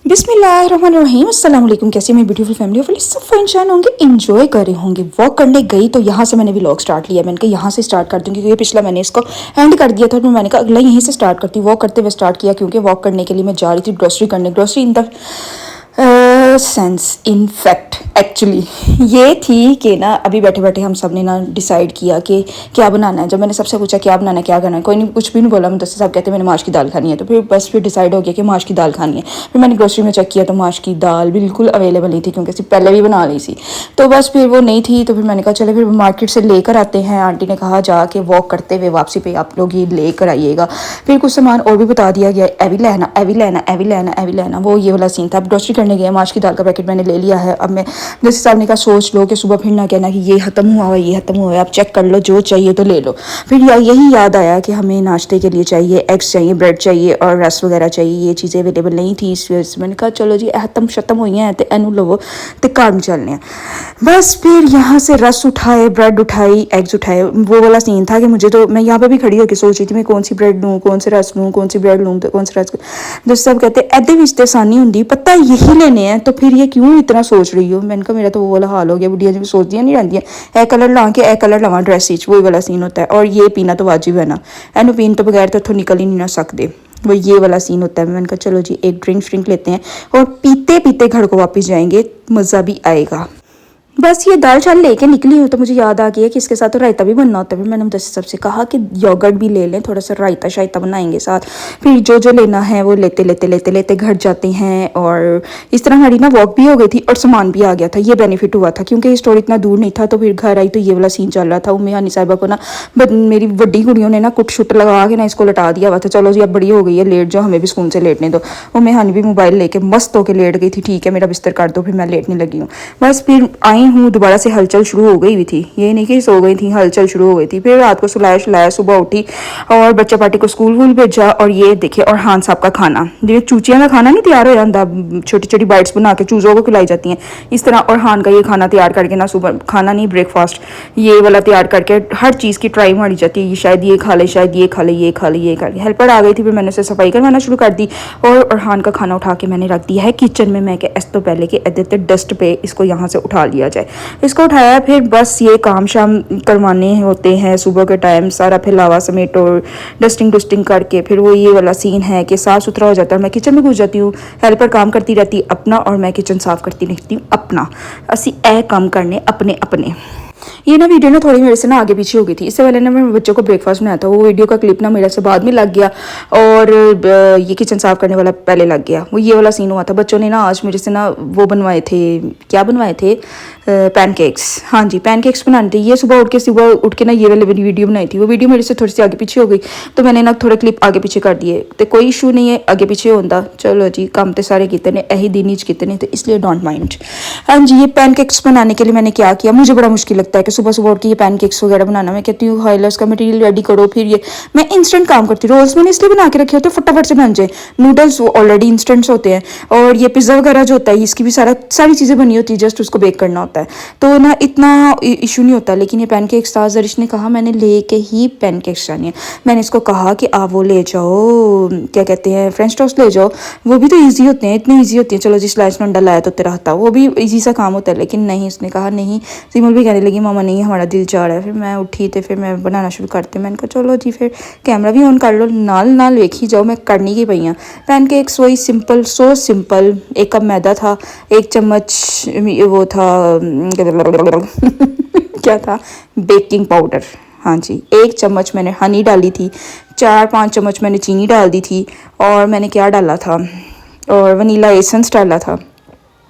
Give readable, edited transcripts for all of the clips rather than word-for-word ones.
बिस्मिल्लाहिर्रहमानिर्रहीम अस्सलाम वालेकुम। कैसी मेरी ब्यूटीफुल फैमिली ऑफ सब फंक्शन होंगे, एंजॉय कर रहे होंगे। वॉक करने गई तो यहाँ से मैंने व्लॉग स्टार्ट लिया। मैंने कहा यहाँ से स्टार्ट कर दूँ क्योंकि पिछला मैंने इसको एंड कर दिया था, तो मैंने कहा अगला यहीं से स्टार्ट करती हूँ। वॉक करते हुए स्टार्ट किया क्योंकि वॉक करने के लिए मैं जा रही थी ग्रोसरी करने। Grocery in the sense in fact actually ये थी कि ना अभी बैठे बैठे हम सब ने ना डिसाइड किया कि क्या बनाना है। जब मैंने सबसे पूछा क्या बनाना है क्या करना है, कोई नहीं कुछ भी नहीं बोला। मुझसे सब कहते मैंने माश की दाल खानी है, तो फिर डिसाइड हो गया कि माश की दाल खानी है। फिर मैंने ग्रोसरी में चेक किया तो माश की दाल बिल्कुल अवेलेबल नहीं थी क्योंकि ऐसी पहले भी बना ली थी, तो बस फिर वो नहीं थी। तो फिर मैंने कहा चले फिर मार्केट से लेकर आते हैं। आंटी ने कहा जाके वॉक करते हुए वापसी पे आप लोग ये लेकर आइएगा। फिर कुछ सामान और भी बता दिया गया, एवी लेना एवी लेना एवी लेना एवी लेना, वो ये वाला सीन था। अब ग्रोसरी करने गए, माश की दाल का पैकेट मैंने ले लिया है। अब मैं जैसे साहब ने कहा सोच लो कि सुबह फिर ना कहना कि ये ख़त्म हुआ है ये ख़त्म हुआ है, आप चेक कर लो जो चाहिए तो ले लो। फिर यही याद आया कि हमें नाश्ते के लिए चाहिए एग्स चाहिए, ब्रेड चाहिए और रस वगैरह चाहिए। ये चीज़ें अवेलेबल नहीं थी, इस वजह से मैंने कहा चलो जी ख़त्म हुई हैं तो एनू लवो तो घर में चलने हैं। बस फिर यहाँ से रस उठाए, ब्रेड उठाई, एग्स उठाए। वो वाला सीन था कि मुझे तो मैं यहाँ पर भी खड़ी होकर सोच रही थी मैं कौन सी ब्रेड लूँ, कौन से रस लूँ, कौन सी ब्रेड लूँ, तो कौन सा रस। दोस्त सब कहते एदे विच ते आसानी होंगी, पता यही लेने हैं तो फिर ये क्यों इतना सोच रही हो। मैंने कहा मेरा तो वो वाला हाल हो गया, बुढ़िया जी सोचती नहीं रहती है ए कलर ला के ए कलर लवा ड्रेस वही वाला सीन होता है। और ये पीना तो वाजिब है ना, एनू पीन तो बगैर तो निकल ही नहीं ना सकते, वो ये वाला सीन होता है। मैंने कहा चलो जी एक ड्रिंक लेते हैं और पीते पीते घर को वापस जाएंगे, मज़ा भी आएगा। बस ये दाल चावल लेके निकली हूँ तो मुझे याद आ गया कि इसके साथ तो रायता भी बनना होता है। फिर मैंने मुझसे सबसे कहा कि योगर्ट भी ले लें, थोड़ा सा रायता शायता बनाएंगे साथ। फिर जो लेना है वो लेते घर जाते हैं। और इस तरह हमारी ना वॉक भी हो गई थी और सामान भी आ गया था। ये बेनिफिट हुआ था क्योंकि स्टोर इतना दूर नहीं था। तो फिर घर आई तो ये वाला सीन चल रहा था। उम्मी हानी साहिबा को ना मेरी बड़ी कुड़ियों ने ना कुट शुट लगा के ना इसको लटा दिया हुआ था। चलो जी अब बड़ी हो गई है, लेट जाओ, हमें भी स्कूल से लेटने दो। उम्मी हानी भी मोबाइल लेके मस्त होकर लेट गई थी, ठीक है मेरा बिस्तर कर दो, फिर मैं लेटने लगी हूँ। बस फिर आई हूँ, दोबारा से हलचल शुरू हो गई हुई थी, ये नहीं कि सो गई थी, हलचल शुरू हो गई थी। फिर रात को सुलाया, सुबह उठी और बच्चा पार्टी को स्कूल वूल भेजा। और ये देखिए और साहब का खाना, जो चूचियां का खाना नहीं तैयार हो जाता, छोटी छोटी बाइट्स बना के चूज़ों को खिलाई जाती हैं इस तरह। और का ये खाना तैयार करके ना, सुबह खाना नहीं ब्रेकफास्ट ये वाला तैयार करके हर चीज़ की ट्राई मारी जाती है, शायद ये खा ले, शायद ये खा ले, ये खा ले, ये खा ले। हेल्पर आ गई थी, फिर मैंने उसे सफाई करवाना शुरू कर दी। और अरहान का खाना उठा के मैंने रख दिया है किचन में। मैं कि इस तो पहले कि इधर डस्ट पे इसको यहाँ से उठा लिया जाए। इसको उठाया, फिर बस ये काम शाम करवाने होते हैं सुबह के टाइम, सारा फैलावा समेटो डस्टिंग करके। फिर वो ये वाला सीन है कि साफ़ सुथरा हो जाता है। मैं किचन में घुस जाती हूँ, हेल्पर काम करती रहती अपना और मैं किचन साफ़ करती रहती हूँ अपना। असी ए काम करने अपने। ये ना वीडियो ना थोड़ी मेरे से ना आगे पीछे हो गई थी। इससे पहले ना मैं बच्चों को ब्रेकफास्ट बनाया था, वो वीडियो का क्लिप ना मेरे से बाद में लग गया और ये किचन साफ़ करने वाला पहले लग गया। वो ये वाला सीन हुआ था। बच्चों ने ना आज मेरे से ना वो बनवाए थे, क्या बनवाए थे, पैनकेक्स। हाँ जी पैनकेक्स बनाने थे। ये सुबह उठ के ना ये वाली वीडियो बनाई थी। वो वीडियो मेरे से थोड़ी सी आगे पीछे हो गई तो मैंने ना थोड़े क्लिप आगे पीछे कर दिए। तो कोई इशू नहीं है आगे पीछे होता, चलो जी काम तो सारे कितने ने यही दिन ही कितने, तो इसलिए डोंट माइंड। हाँ जी ये पैनकेक्स बनाने के लिए मैंने क्या किया, मुझे बड़ा मुश्किल लगता है कि सुबह सुबह उठ के ये पैनकेक्स वगैरह बनाना। मैं कहती हूँ हाइलर्स का मटेरियल रेडी करो, फिर ये मैं इंस्टेंट काम करती हूँ। रोल्स मैंने इसलिए बना के रखे होते फटाफट से बन जाए, नूडल्स ऑलरेडी इंस्टेंट्स होते हैं। और ये पिज़्ज़ा वगैरह जो होता है इसकी भी सारी चीज़ें बनी होती है, जस्ट उसको बेक करना होता है, तो ना इतना इशू नहीं होता। लेकिन ये पैनकेक्स था, जरिश ने कहा मैंने लेके ही पैनकेक्स जानी है। मैंने इसको कहा कि आप वो ले जाओ, क्या कहते हैं, फ्रेंच टोस्ट ले जाओ, वो भी तो ईजी होते हैं, इतने ईजी होती है। चलो जिस स्लाइस अंडा लाया तो तेरा था, वो भी ईजी सा काम होता है। लेकिन नहीं, उसने कहा नहीं। सिमल भी कहने लगी मामा नहीं हमारा दिल चाह रहा है। फिर मैं उठी तो फिर मैं बनाना शुरू करती। मैंने कहा चलो जी फिर कैमरा भी ऑन कर लो, नाल वेख ही जाओ, मैं करनी की पई हाँ। पैनकेक्स वही सिंपल, सो सिंपल। 1 कप मैदा था, 1 चम्मच वो था क्या था, बेकिंग पाउडर। हाँ जी 1 चम्मच मैंने हनी डाली थी, 4-5 चम्मच मैंने चीनी डाल दी थी। और मैंने क्या डाला था, और वनीला एसेंस डाला था,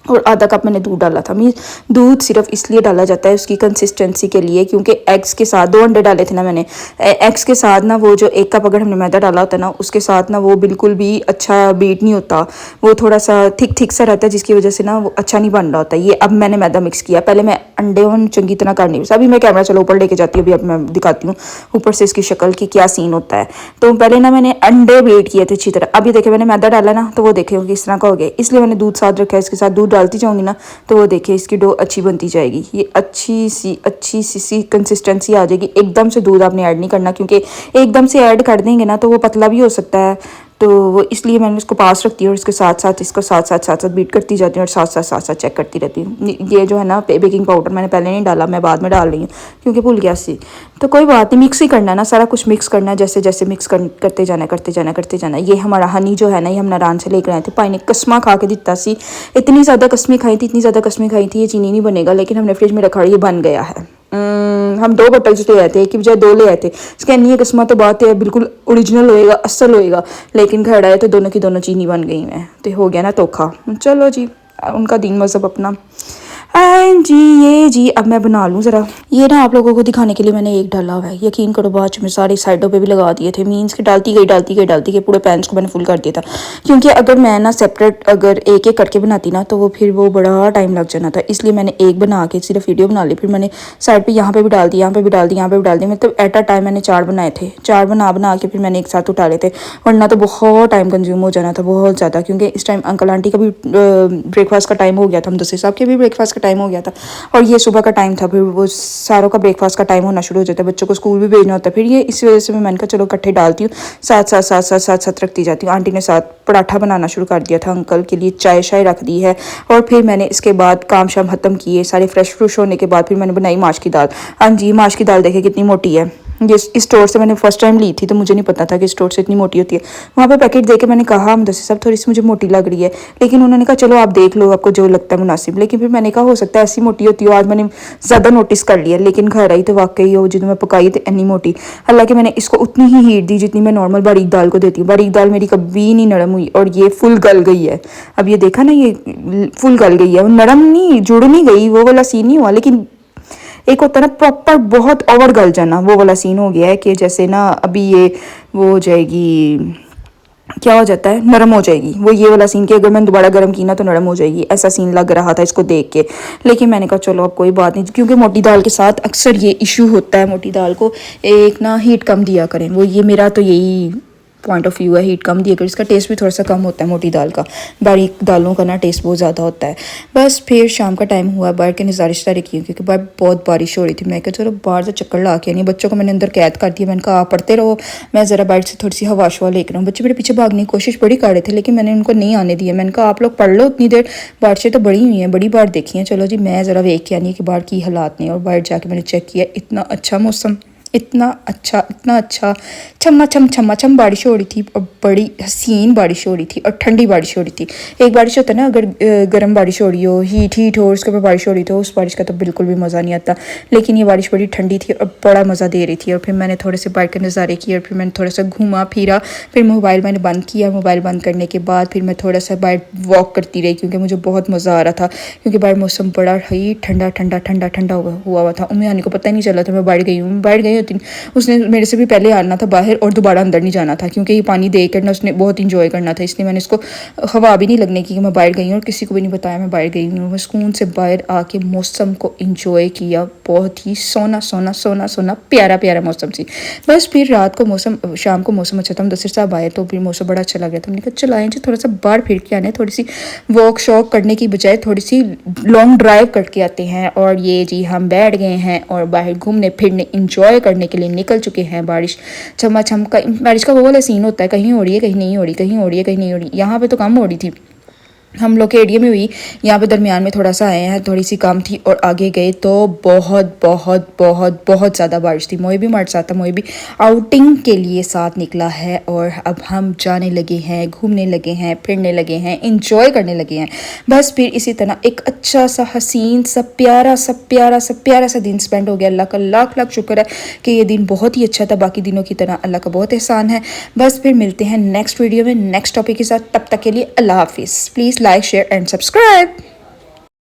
और आधा कप मैंने दूध डाला था। मीन दूध सिर्फ इसलिए डाला जाता है उसकी कंसिस्टेंसी के लिए, क्योंकि एग्स के साथ 2 अंडे डाले थे ना मैंने, एग्स के साथ ना वो जो 1 कप अगर हमने मैदा डाला होता है ना, उसके साथ ना वो बिल्कुल भी अच्छा बीट नहीं होता, वो थोड़ा सा थिक सा रहता है, जिसकी वजह से ना वो अच्छा नहीं बन रहा होता। ये अब मैंने मैदा मिक्स किया, पहले मैं अंडे चंगी तरह कर नहीं, अभी मैं कैमरा चलो ऊपर लेके जाती हूँ, अभी अब मैं दिखाती हूँ ऊपर से इसकी शक्ल की क्या सीन होता है। तो पहले ना मैंने अंडे बीट किए थे अच्छी तरह। अभी देखे मैंने मैदा डाला ना, तो वो देखे किस तरह का हो गया, इसलिए मैंने दूध साथ रखा है। इसके साथ दूध डालती जाऊँगी ना तो वो देखिए इसकी डो अच्छी बनती जाएगी। ये अच्छी सी कंसिस्टेंसी आ जाएगी। एकदम से दूध आपने ऐड नहीं करना, क्योंकि एकदम से ऐड कर देंगे ना तो वो पतला भी हो सकता है, तो वो इसलिए मैंने उसको पास रखती हूँ और इसके साथ साथ इसको साथ साथ बीट करती जाती हूँ और साथ साथ चेक करती रहती हूँ। ये जो है ना बेकिंग पाउडर मैंने पहले नहीं डाला, मैं बाद में डाल रही हूँ क्योंकि भूल गया सी। तो कोई बात नहीं, मिक्स ही करना है ना, सारा कुछ मिक्स करना है, जैसे जैसे मिक्स करते जाना। ये हमारा हनी जो है ना, ये हम नारायण से लेकर आए थे। पाई ने कस्मा खा के दिता सी, इतनी ज़्यादा कस्में खाई थी ये चीनी नहीं बनेगा, लेकिन हमने फ्रिज में रखा और ये बन गया है। हम 2 बोतल्स ले आए थे, एक की बजाय 2 ले आए थे। इसके नहीं है किस्मत तो बात है, बिल्कुल ओरिजिनल होएगा, असल होएगा, लेकिन खड़ा है तो दोनों की दोनों चीनी बन गई हैं, तो हो गया ना धोखा। चलो जी, उनका दीन मज़हब अपना। एंड जी ये जी अब मैं बना लूँ ज़रा। ये ना आप लोगों को दिखाने के लिए मैंने एक डाला हुआ है, यकीन करो बाद में सारी साइडों पे भी लगा दिए थे। मीन्स के डालती गई पूरे पैंस को मैंने फुल कर दिया था, क्योंकि अगर मैं ना सेपरेट अगर एक एक करके बनाती ना तो वो फिर वो बड़ा टाइम लग जाना था। इसलिए मैंने एक बना के सिर्फ वीडियो बना ली, फिर मैंने साइड पर यहाँ पर भी डाल दी, यहाँ पर भी डाल दी, यहाँ पर भी डाल दी। मतलब एट अ टाइम मैंने 4 बनाए थे, 4 बना के फिर मैंने एक साथ उठा लेते, वरना तो बहुत टाइम कंज्यूम हो जाना था, बहुत ज़्यादा। क्योंकि इस टाइम अंकल आंटी का भी ब्रेकफास्ट का टाइम हो गया था, मुदस्सिर साहब के भी ब्रेकफास्ट का टाइम हो गया था, और ये सुबह का टाइम था, फिर वो सारों का ब्रेकफास्ट का टाइम होना शुरू हो जाता है, बच्चों को स्कूल भी भेजना होता है। फिर ये इसी वजह से मैंने कहा चलो इकट्ठे डालती हूँ, साथ रखती जाती हूँ। आंटी ने साथ पराठा बनाना शुरू कर दिया था, अंकल के लिए चाय शाय रख दी है, और फिर मैंने इसके बाद काम शाम खत्म किए, सारे फ्रेश होने के बाद फिर मैंने बनाई माश की दाल। हाँ जी, माश की दाल देखे कितनी मोटी है। ये इस स्टोर से मैंने फर्स्ट टाइम ली थी, तो मुझे नहीं पता था कि स्टोर से इतनी मोटी होती है। वहाँ पे पैकेट देके मैंने कहा मुदस्सिर साहब थोड़ी सी मुझे मोटी लग रही है, लेकिन उन्होंने कहा चलो आप देख लो, आपको जो लगता है मुनासिब। लेकिन फिर मैंने कहा हो सकता है ऐसी मोटी होती हो, आज मैंने ज़्यादा नोटिस कर लिया, लेकिन घर आई तो वाकई हो जो मैं पकाई तो इतनी मोटी। हालांकि मैंने इसको उतनी ही हीट दी जितनी मैं नॉर्मल बारीक दाल को देती हूँ। बारीक दाल मेरी कभी नहीं नरम हुई, और ये फुल गल गई है। अब ये देखा ना, ये फुल गल गई है, वो नरम नहीं, जुड़ नहीं गई, वो वाला सीन नहीं हुआ। लेकिन एक होता है ना प्रॉपर बहुत ओवर गल जाना, वो वाला सीन हो गया है कि जैसे ना अभी ये वो हो जाएगी, क्या हो जाता है, नरम हो जाएगी। वो ये वाला सीन कि अगर मैंने दोबारा गर्म की ना तो नरम हो जाएगी, ऐसा सीन लग रहा था इसको देख के। लेकिन मैंने कहा चलो अब कोई बात नहीं, क्योंकि मोटी दाल के साथ अक्सर ये इशू होता है, मोटी दाल को एक ना हीट कम दिया करें। वो ये मेरा तो यही पॉइंट ऑफ व्यू है, हीट कम दिया कर, इसका टेस्ट भी थोड़ा सा कम होता है मोटी दाल का, बारीक दालों का ना टेस्ट बहुत ज़्यादा होता है। बस फिर शाम का टाइम हुआ, बाहर के नज़ारे शज़ारे किए, क्योंकि बाहर बहुत बारिश हो रही थी। मैं कहा चलो बाहर से चक्कर ला के, नहीं बच्चों को मैंने अंदर कैद कर दिया, मैंने कहा आप पढ़ते रहो, मैं ज़रा बाहर से थोड़ी सी हवा शवा लेकर आऊँ। बच्चे मेरे पीछे भागने की कोशिश बड़ी कर रहे थे, लेकिन मैंने उनको नहीं आने दिया। मैंने कहा आप लोग पढ़ लो उतनी देर, बारिशें तो बड़ी हुई हैं, बड़ी बार देखी हैं, चलो जी मैं ज़रा देख के आनी कि बाहर की हालात नहीं। और बाहर जाके मैंने चेक किया, इतना अच्छा मौसम, इतना अच्छा छम्मा छम बारिश हो रही थी, और बड़ी हसीन बारिश हो रही थी, और ठंडी बारिश हो रही थी। एक बारिश होता है ना, अगर गर्म बारिश हो रही हो, हीट हो, उसके ऊपर बारिश हो रही, तो उस बारिश का तो बिल्कुल भी मज़ा नहीं आता। लेकिन ये बारिश बड़ी ठंडी थी और बड़ा मज़ा दे रही थी। और फिर मैंने थोड़े से बाहर के नज़ारे किए, और फिर मैंने थोड़ा सा घूमा फिरा, फिर मोबाइल मैंने बंद किया। मोबाइल बंद करने के बाद फिर मैं थोड़ा सा बाहर वॉक करती रही, क्योंकि मुझे बहुत मज़ा आ रहा था, क्योंकि बाहर मौसम बड़ा ही ठंडा हुआ था। उम्मीद आने को पता ही नहीं चला था मैं बाहर गई होती। उसने मेरे से भी पहले आना था बाहर और दोबारा अंदर नहीं जाना था, क्योंकि ये पानी दे कर ना उसने बहुत इंजॉय करना था। इसलिए मैंने इसको हवा भी नहीं लगने की कि मैं बाहर गई हूँ, और किसी को भी नहीं बताया मैं बाहर गई हूँ। मैं सुकून से बाहर आके मौसम को इंजॉय किया, बहुत ही सोना प्यारा मौसम सी। बस फिर रात को मौसम, शाम को मौसम अच्छा था, मुदस्सिर साहब आए तो फिर मौसम बड़ा अच्छा लग रहा था। हमने कहा चलो आए जी थोड़ा सा बाहर फिर के आने, थोड़ी सी वॉक शॉक करने की बजाय थोड़ी सी लॉन्ग ड्राइव करके आते हैं। और ये जी हम बैठ गए हैं और बाहर घूमने फिरने इंजॉय करने के लिए निकल चुके हैं। बारिश छम का, बारिश का वो वाला सीन होता है, कहीं हो रही है कहीं नहीं हो रही, कहीं हो रही है कहीं नहीं हो रही। यहाँ पे तो कम हो रही थी, हम लोग के एरिया में हुई, यहाँ पे दरमियान में थोड़ा सा आए हैं, थोड़ी सी कम थी। और आगे गए तो बहुत ज़्यादा बारिश थी। मोए भी हमारे साथ था, मोए भी आउटिंग के लिए साथ निकला है, और अब हम जाने लगे हैं, घूमने लगे हैं, फिरने लगे हैं, इंजॉय करने लगे हैं। बस फिर इसी तरह एक अच्छा सा हसीन सा प्यारा सा दिन स्पेंड हो गया। अल्लाह का लाख शुक्र है कि ये दिन बहुत ही अच्छा था, बाकी दिनों की तरह अल्लाह का बहुत एहसान है। बस फिर मिलते हैं नेक्स्ट वीडियो में नेक्स्ट टॉपिक के साथ, तब तक के लिए अल्लाह हाफिज़। Please like, share and subscribe.